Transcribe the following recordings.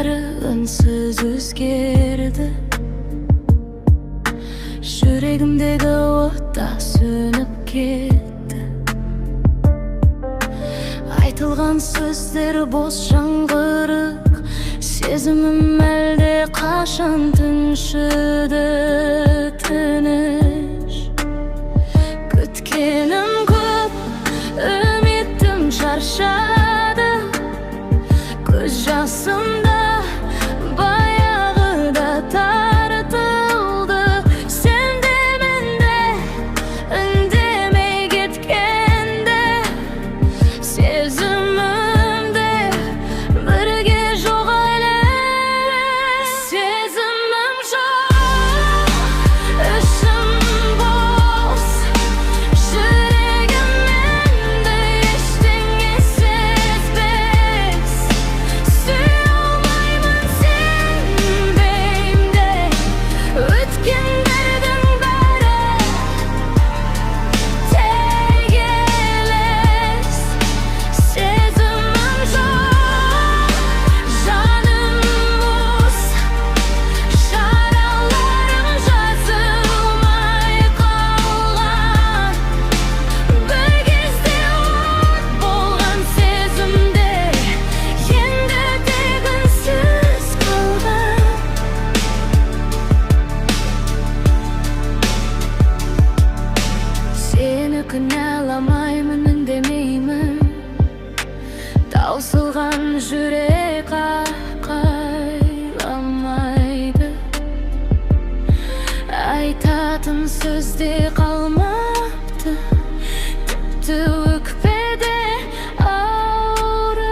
bari ünsüz özgerdi. Yüreğimdeki o't da sönüp ketdi. Aytılgan sözler boz жаңғырық, сезімім әлде қашан тыншыды тыныш. Күткенім көп, үмітім шаршады, көз жасымда баяғыда тартылды. Сен де мен де үндемей кеткенде, сезімімде бірге жоқ әлі. Сезімім жоқ, ішім бос, жүрегімде ештеңе сезбес. Сүйе алмаймын сенбеймін де, өткендердің бәрі тек елес. Сезімім жоқ, жаным мұз, жараларым жазылмай қалған. Bir кезде от болған сезімде, енді тек үнсіз қалған. Сені кінәламаймын, үндемеймін, таусылған жүрек айқайламайды. Айтатын сөз де қалмапты, тіпті өкпеде ауырламайды.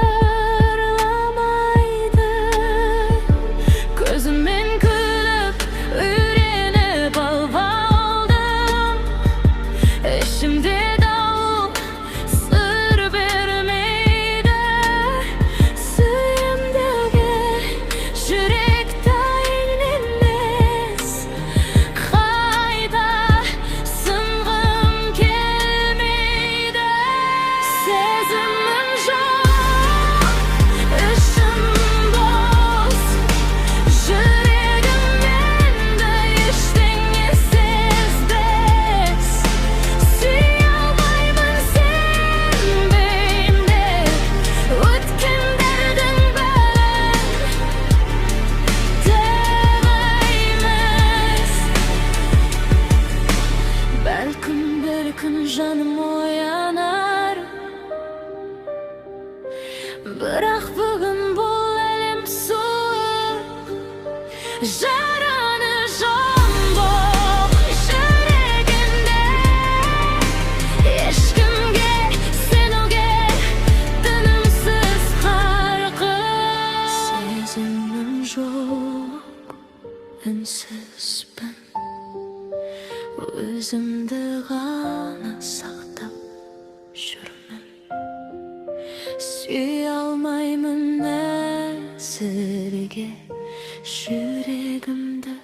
Көзіммен күліп, үйреніп алып алдым, ішімде дауыл сыр бермейді. Сүйемдегі жүрек дайын емес, қайта сынғым келмейді. Сезімім жоқ, ішім бос, жүрегімде ештеңе сезбес. Сүйе алмаймын сенбеймін де, өткендердің бәрі тек емес. Бәлкім бір күн жаным оянар, бірақ бүгін бұл әлем суық, жараны жамбық жүрегінде. Ешкімге сенуге тынымсыз қарқын. Сезімім жоқ, үнсізбін, өзімді ғана сақтап жүрмін. Сүйе алмаймын әзірге жүрегімді.